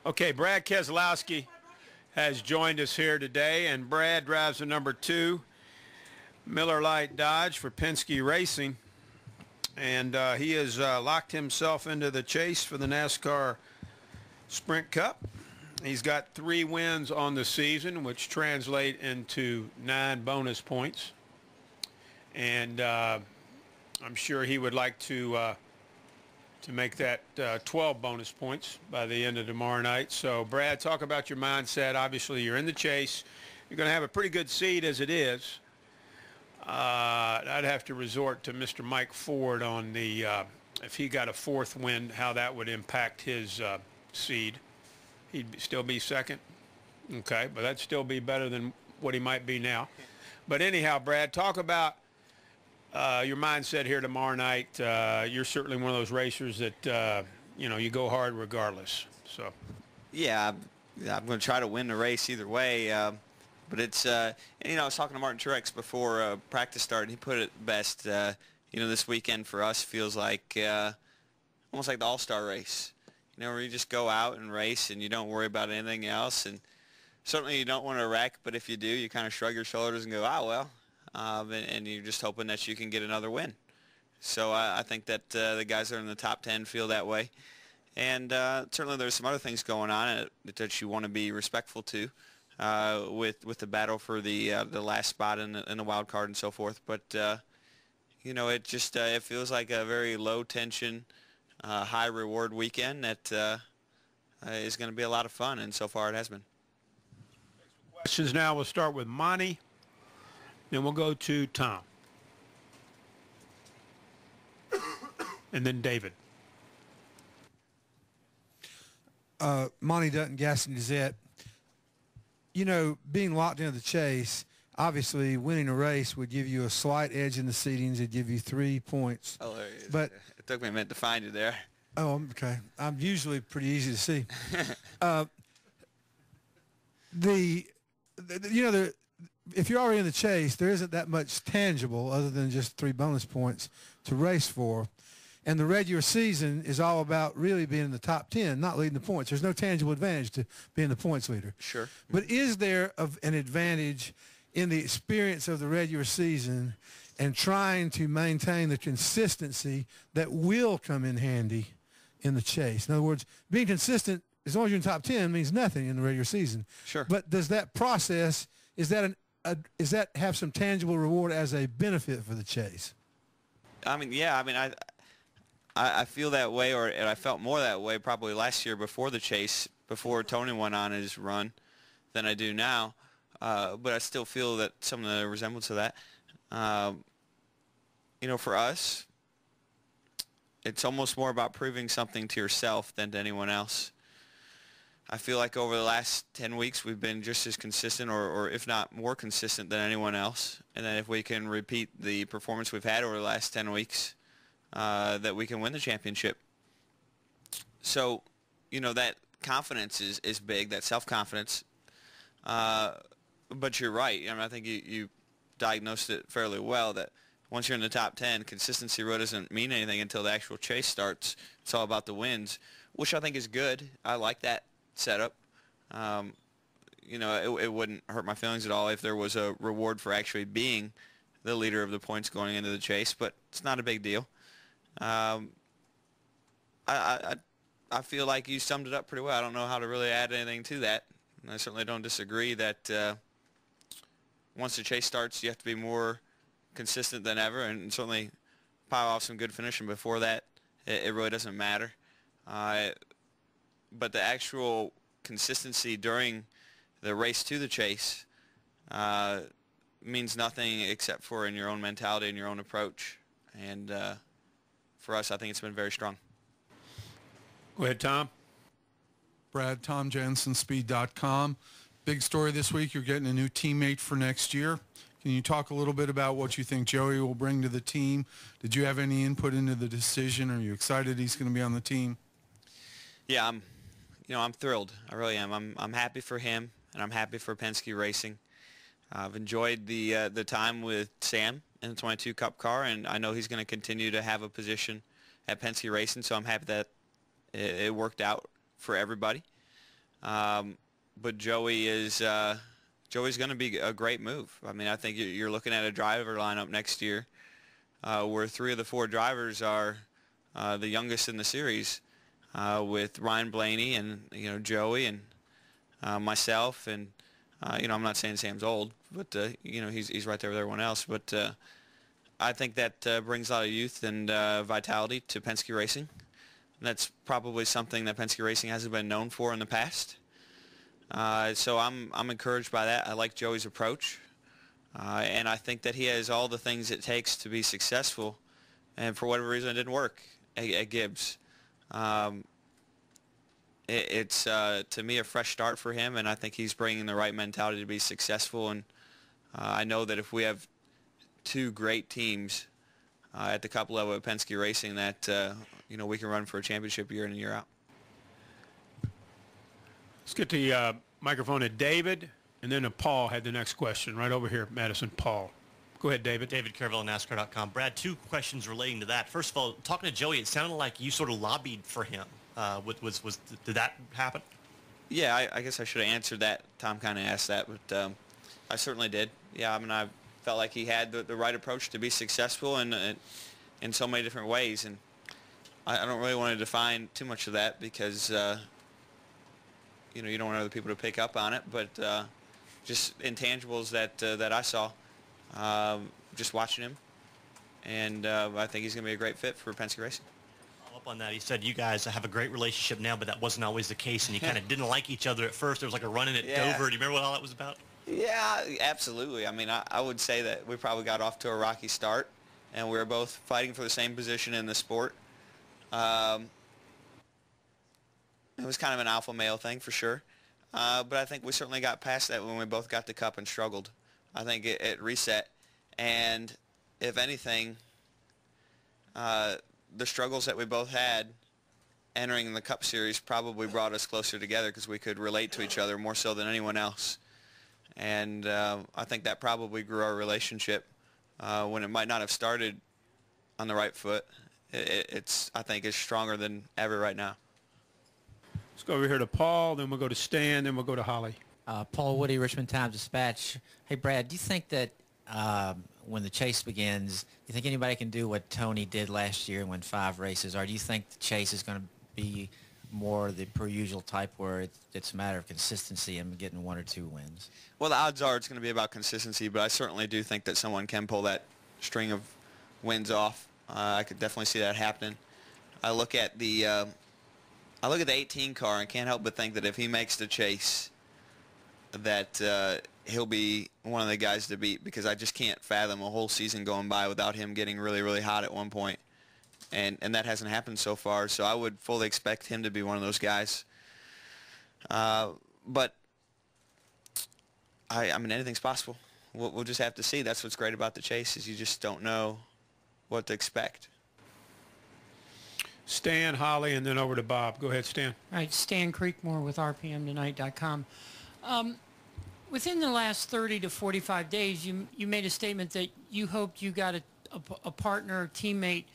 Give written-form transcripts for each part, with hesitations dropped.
Okay, Brad Keselowski has joined us here today, and Brad drives the number 2 Miller Lite Dodge for Penske Racing, and he has locked himself into the chase for the NASCAR Sprint Cup. He's got 3 wins on the season, which translate into 9 bonus points, and I'm sure he would like to make that 12 bonus points by the end of tomorrow night. So, Brad, talk about your mindset. Obviously, you're in the chase. You're going to have a pretty good seed as it is. I'd have to resort to Mr. Mike Ford on the if he got a 4th win, how that would impact his seed. He'd still be 2nd. Okay, but that'd still be better than what he might be now. But anyhow, Brad, talk about your mindset here tomorrow night. You're certainly one of those racers that, you go hard regardless. So, yeah, I'm going to try to win the race either way. But it's, I was talking to Martin Truex before practice started. He put it best. This weekend for us feels like almost like the All-Star race. Where you just go out and race and you don't worry about anything else. And certainly you don't want to wreck, but if you do, you kind of shrug your shoulders and go, well. And you're just hoping that you can get another win. So I think that the guys that are in the top 10 feel that way. And certainly there's some other things going on that you want to be respectful to with the battle for the last spot in the wild card and so forth. But, it just it feels like a very low-tension, high-reward weekend that is going to be a lot of fun, and so far it has been. Questions now. We'll start with Monty. Then we'll go to Tom. And then David. Monty Dutton, Gaston Gazette. Being locked into the chase, obviously winning a race would give you a slight edge in the seedings. It'd give you 3 points. Oh, there he is. But it took me a minute to find you there. Oh, okay. I'm usually pretty easy to see. If you're already in the chase, there isn't that much tangible other than just 3 bonus points to race for. And the regular season is all about really being in the top 10, not leading the points. There's no tangible advantage to being the points leader. Sure. But is there an advantage in the experience of the regular season and trying to maintain the consistency that will come in handy in the chase? In other words, being consistent, as long as you're in the top 10, means nothing in the regular season. Sure. But does that process, does that have some tangible reward as a benefit for the chase? I feel that way, and I felt more that way probably last year before the chase, before Tony went on his run, than I do now. But I still feel that some of the resemblance of that. For us, it's almost more about proving something to yourself than to anyone else. I feel like over the last 10 weeks we've been just as consistent or if not more consistent than anyone else. And then if we can repeat the performance we've had over the last 10 weeks, that we can win the championship. So, that confidence is big, that self-confidence. But you're right. I think you diagnosed it fairly well that once you're in the top 10, consistency really doesn't mean anything until the actual chase starts. It's all about the wins, which I think is good. I like that setup. It wouldn't hurt my feelings at all if there was a reward for actually being the leader of the points going into the chase, but it's not a big deal. I feel like you summed it up pretty well. I don't know how to really add anything to that. And I certainly don't disagree that once the chase starts, you have to be more consistent than ever, and certainly pile off some good finishing before that. It really doesn't matter. But the actual consistency during the race to the chase means nothing except for in your own mentality and your own approach. And for us, I think it's been very strong. Go ahead, Tom. Brad, Tom Jensen, Speed.com. Big story this week, you're getting a new teammate for next year. Can you talk a little bit about what you think Joey will bring to the team? Did you have any input into the decision? Are you excited he's going to be on the team? Yeah, I'm thrilled. I really am. I'm happy for him, and I'm happy for Penske Racing. I've enjoyed the time with Sam in the 22 Cup car, and I know he's going to continue to have a position at Penske Racing, so I'm happy that it worked out for everybody. But Joey's going to be a great move. I mean, I think you're looking at a driver lineup next year where 3 of the 4 drivers are the youngest in the series, with Ryan Blaney and Joey and myself, and I'm not saying Sam's old, but he's right there with everyone else. But I think that brings a lot of youth and vitality to Penske Racing. And that's probably something that Penske Racing hasn't been known for in the past. So I'm encouraged by that. I like Joey's approach, and I think that he has all the things it takes to be successful. And for whatever reason, it didn't work at Gibbs. It's to me a fresh start for him, and I think he's bringing the right mentality to be successful. And I know that if we have 2 great teams at the Cup level at Penske Racing, that we can run for a championship year in and year out. Let's get the microphone to David, and then to Paul had the next question. Right over here, Madison. Paul. Go ahead, David. David Carville, NASCAR.com. Brad, 2 questions relating to that. First of all, talking to Joey, it sounded like you sort of lobbied for him. Did that happen? Yeah, I guess I should have answered that. Tom kind of asked that, but I certainly did. Yeah, I mean, I felt like he had the right approach to be successful in so many different ways, and I don't really want to define too much of that because you don't want other people to pick up on it, but just intangibles that I saw just watching him, and I think he's going to be a great fit for Penske Racing. Up on that, he said you guys have a great relationship now, but that wasn't always the case, and you kind of didn't like each other at first. There was like a run-in at Dover. Do you remember what all that was about? Yeah, absolutely. I mean, I would say that we probably got off to a rocky start, and we were both fighting for the same position in the sport. It was kind of an alpha male thing for sure, but I think we certainly got past that when we both got the Cup and struggled. I think it reset, and if anything, the struggles that we both had entering the Cup Series probably brought us closer together because we could relate to each other more so than anyone else. And I think that probably grew our relationship when it might not have started on the right foot. I think it's stronger than ever right now. Let's go over here to Paul, then we'll go to Stan, then we'll go to Holly. Paul Woody, Richmond Times-Dispatch. Hey, Brad, do you think that when the chase begins, do you think anybody can do what Tony did last year and win 5 races, or do you think the chase is going to be more the per usual type where it's a matter of consistency and getting 1 or 2 wins? Well, the odds are it's going to be about consistency, but I certainly do think that someone can pull that string of wins off. I could definitely see that happening. I look at the 18 car and can't help but think that if he makes the chase, that he'll be one of the guys to beat, because I just can't fathom a whole season going by without him getting really, really hot at one point. And that hasn't happened so far, so I would fully expect him to be one of those guys. But I mean, anything's possible. We'll just have to see. That's what's great about the chase, is you just don't know what to expect. Stan, Holly, and then over to Bob. Go ahead, Stan. All right, Stan Creekmore with RPMtonight.com. Within the last 30 to 45 days, you made a statement that you hoped you got a partner, a teammate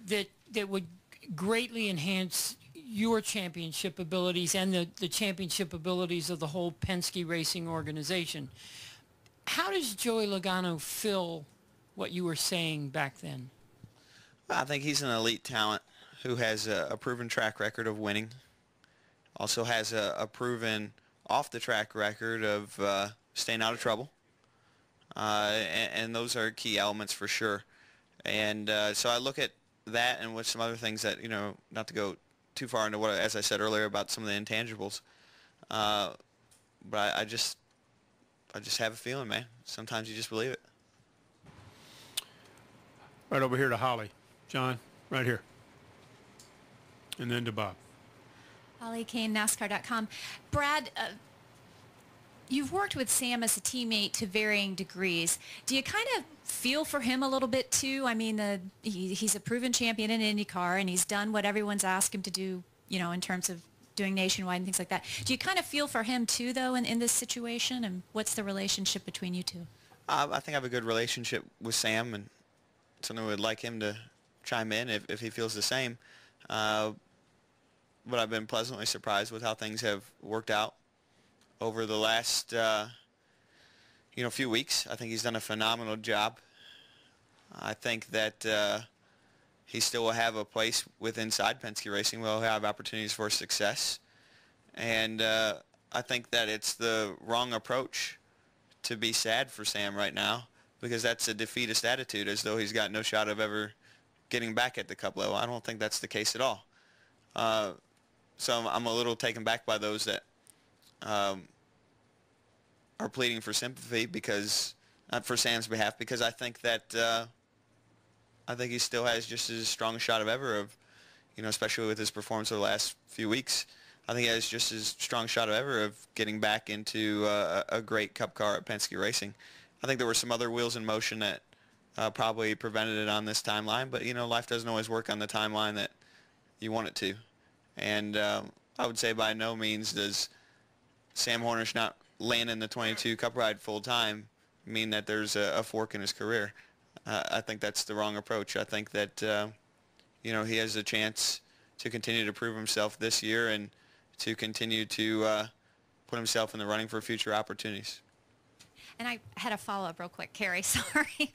that would greatly enhance your championship abilities and the championship abilities of the whole Penske Racing organization. How does Joey Logano fill what you were saying back then? I think he's an elite talent who has a proven track record of winning. Also has a proven off-the-track record of staying out of trouble. And those are key elements for sure. And so I look at that and with some other things that, not to go too far into what, as I said earlier, about some of the intangibles. But I just have a feeling, man. Sometimes you just believe it. Right over here to Holly. John, right here. And then to Bob. Holly Kane, NASCAR.com. Brad, you've worked with Sam as a teammate to varying degrees. Do you kind of feel for him a little bit too? I mean, he's a proven champion in IndyCar, and he's done what everyone's asked him to do, in terms of doing nationwide and things like that. Do you kind of feel for him too, though, in this situation? And what's the relationship between you two? I think I have a good relationship with Sam, and certainly would like him to chime in if he feels the same. but I've been pleasantly surprised with how things have worked out over the last few weeks. I think he's done a phenomenal job. I think that he still will have a place with inside Penske Racing. We'll have opportunities for success. And I think that it's the wrong approach to be sad for Sam right now, because that's a defeatist attitude, as though he's got no shot of ever getting back at the Cup level. I don't think that's the case at all. So I'm a little taken back by those that are pleading for sympathy because, for Sam's behalf, because I think that I think he still has just as strong a shot of ever of, especially with his performance over the last few weeks. I think he has just as strong a shot of ever of getting back into a great Cup car at Penske Racing. I think there were some other wheels in motion that probably prevented it on this timeline, but life doesn't always work on the timeline that you want it to. And I would say by no means does Sam Hornish not land in the 22 Cup ride full time mean that there's a fork in his career. I think that's the wrong approach. I think that he has a chance to continue to prove himself this year and to continue to put himself in the running for future opportunities. And I had a follow-up real quick, Carrie, sorry.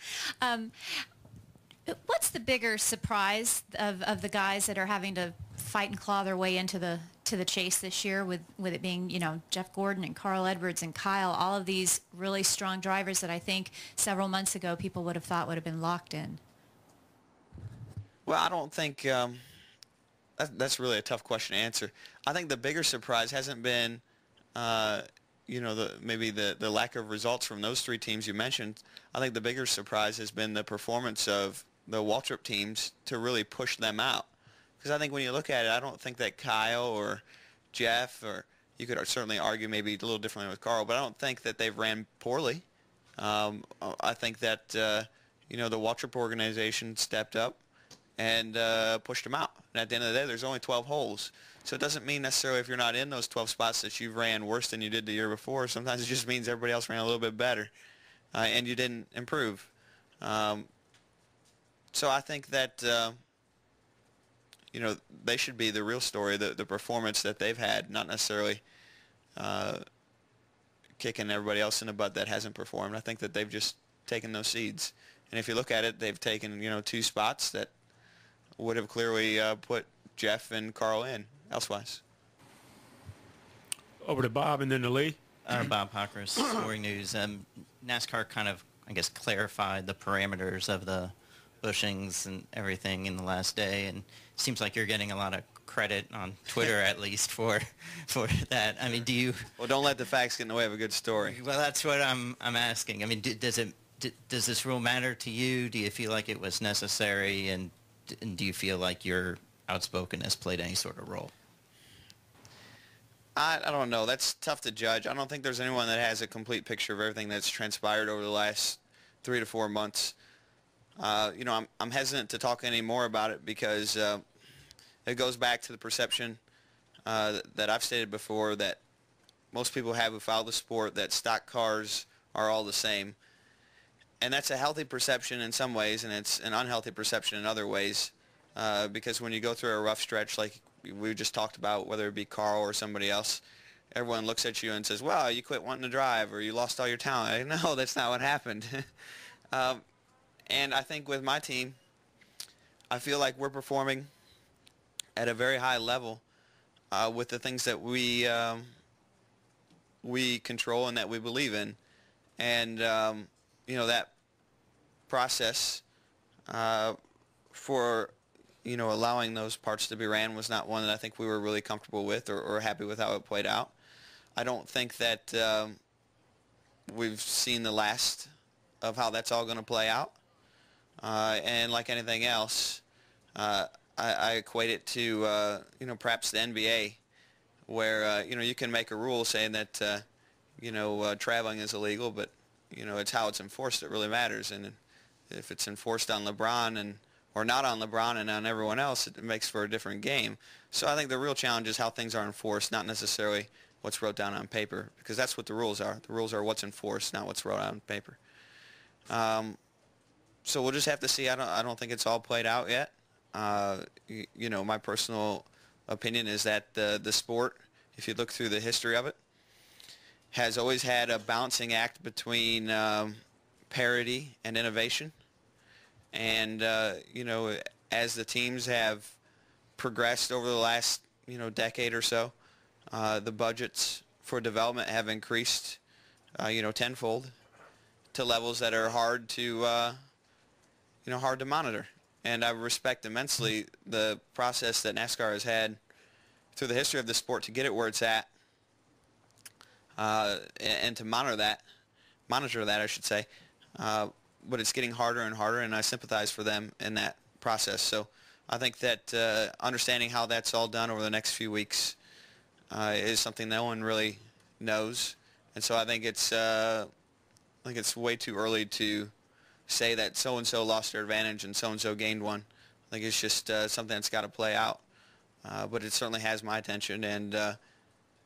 What's the bigger surprise of the guys that are having to fight and claw their way into the chase this year, with it being, Jeff Gordon and Carl Edwards and Kyle, all of these really strong drivers that I think several months ago people would have thought would have been locked in? Well, I don't think that's really a tough question to answer. I think the bigger surprise hasn't been maybe the lack of results from those three teams you mentioned. I think the bigger surprise has been the performance of the Waltrip teams to really push them out. Because I think when you look at it, I don't think that Kyle or Jeff, or you could certainly argue maybe a little differently with Carl, but I don't think that they've ran poorly. I think that, the Waltrip organization stepped up and pushed them out. And at the end of the day, there's only 12 holes. So it doesn't mean necessarily if you're not in those 12 spots that you've ran worse than you did the year before. Sometimes it just means everybody else ran a little bit better and you didn't improve. So I think that, they should be the real story, the performance that they've had, not necessarily kicking everybody else in the butt that hasn't performed. I think that they've just taken those seeds. And if you look at it, they've taken, 2 spots that would have clearly put Jeff and Carl in elsewise. Over to Bob and then to Lee. Bob Hockers, Scoring News. NASCAR kind of, clarified the parameters of the bushings and everything in the last day, and it seems like you're getting a lot of credit on Twitter at least for that. I mean, do you? Well, don't let the facts get in the way of a good story. Well, that's what I'm asking. I mean, does this rule matter to you? Do you feel like it was necessary, and do you feel like your outspokenness played any sort of role? I don't know. That's tough to judge. I don't think there's anyone that has a complete picture of everything that's transpired over the last 3 to 4 months. I'm hesitant to talk any more about it because it goes back to the perception that I've stated before, that most people have who follow the sport, that stock cars are all the same. And that's a healthy perception in some ways, and it's an unhealthy perception in other ways, because when you go through a rough stretch like we just talked about, whether it be Carl or somebody else, everyone looks at you and says, well, you quit wanting to drive, or you lost all your talent. No, that's not what happened. And I think with my team, I feel like we're performing at a very high level with the things that we control and that we believe in. And, that process for, allowing those parts to be ran was not one that I think we were really comfortable with or happy with how it played out. I don't think that we've seen the last of how that's all going to play out. And like anything else, I equate it to, perhaps the NBA, where, you can make a rule saying that, traveling is illegal, but, it's how it's enforced that really matters. And if it's enforced on LeBron or not on LeBron and on everyone else, it makes for a different game. So I think the real challenge is how things are enforced, not necessarily what's wrote down on paper, because that's what the rules are. The rules are what's enforced, not what's wrote on paper. So we'll just have to see. I don't think it's all played out yet. My personal opinion is that the sport, if you look through the history of it, has always had a balancing act between parity and innovation. And, as the teams have progressed over the last, decade or so, the budgets for development have increased, tenfold to levels that are hard to monitor. And I respect immensely the process that NASCAR has had through the history of the sport to get it where it's at, and to monitor that, I should say. But it's getting harder and harder, and I sympathize for them in that process. So I think that understanding how that's all done over the next few weeks is something no one really knows. And so I think it's way too early to say that so-and-so lost their advantage and so-and-so gained one. I think it's just something that's got to play out. But it certainly has my attention, and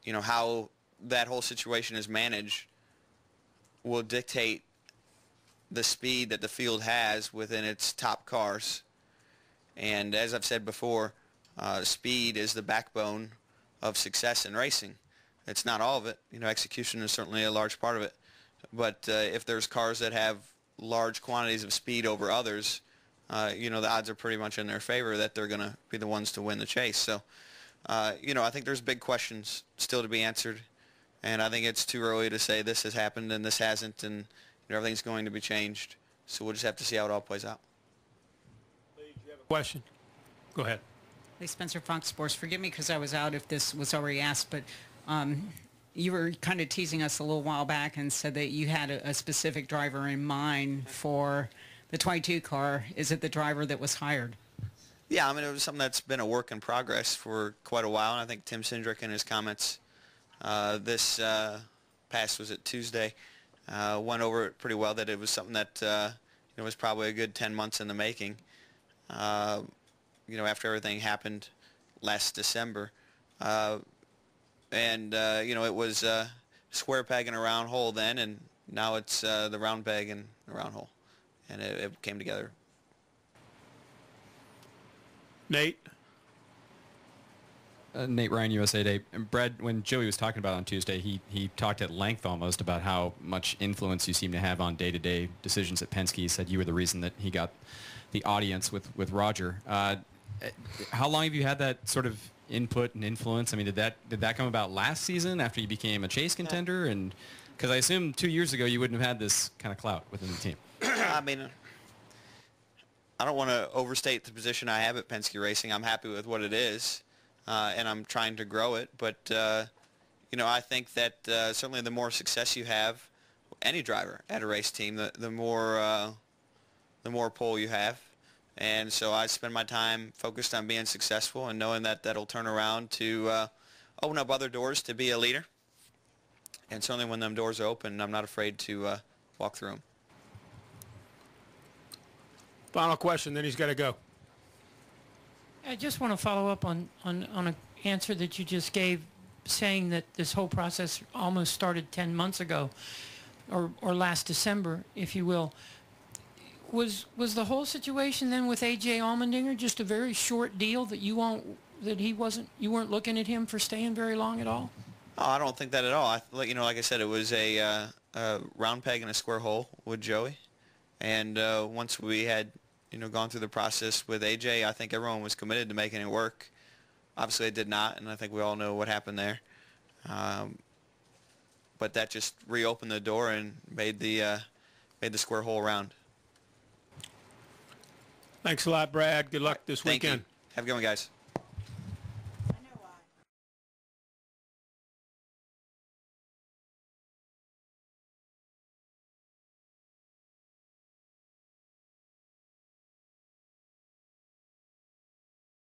how that whole situation is managed will dictate the speed that the field has within its top cars. And as I've said before, speed is the backbone of success in racing. It's not all of it. Execution is certainly a large part of it. But if there's cars that have large quantities of speed over others, the odds are pretty much in their favor that they're going to be the ones to win the chase. So, I think there's big questions still to be answered. And I think it's too early to say this has happened and this hasn't, and everything's going to be changed. So we'll just have to see how it all plays out. Lee, do you have a question? Go ahead. Hey, Spencer, Fox Sports. Forgive me because I was out if this was already asked, but you were kind of teasing us a little while back and said that you had a specific driver in mind for the 22 car. Is it the driver that was hired? Yeah, it was something that's been a work in progress for quite a while, and I think Tim Cindric in his comments this past, was it Tuesday, went over it pretty well, that it was something that was probably a good 10 months in the making, after everything happened last December. It was a square peg in a round hole then, and now it's the round peg in a round hole. And it came together. Nate? Nate Ryan, USA Today. And Brad, when Joey was talking about it on Tuesday, he talked at length almost about how much influence you seem to have on day-to-day decisions at Penske. He said you were the reason that he got the audience with Roger. How long have you had that sort of input and influence? I mean, did that come about last season after you became a chase contender? And because I assume 2 years ago you wouldn't have had this kind of clout within the team. I don't want to overstate the position I have at Penske Racing. I'm happy with what it is, and I'm trying to grow it. But I think that certainly the more success you have, any driver at a race team, the more pull you have. And so I spend my time focused on being successful and knowing that that'll turn around to open up other doors to be a leader. And certainly when them doors are open, I'm not afraid to walk through them. Final question, then he's got to go. I just want to follow up on an answer that you just gave, saying that this whole process almost started 10 months ago, or last December, if you will. Was the whole situation then with A.J. Allmendinger just a very short deal that you weren't looking at him for staying very long at all? Oh, I don't think that at all. Like I said, it was a round peg in a square hole with Joey, and once we had gone through the process with A.J., I think everyone was committed to making it work. Obviously, it did not, and I think we all know what happened there. But that just reopened the door and made the square hole round. Thanks a lot, Brad. Good luck this weekend. Thank you. Have a good one, guys.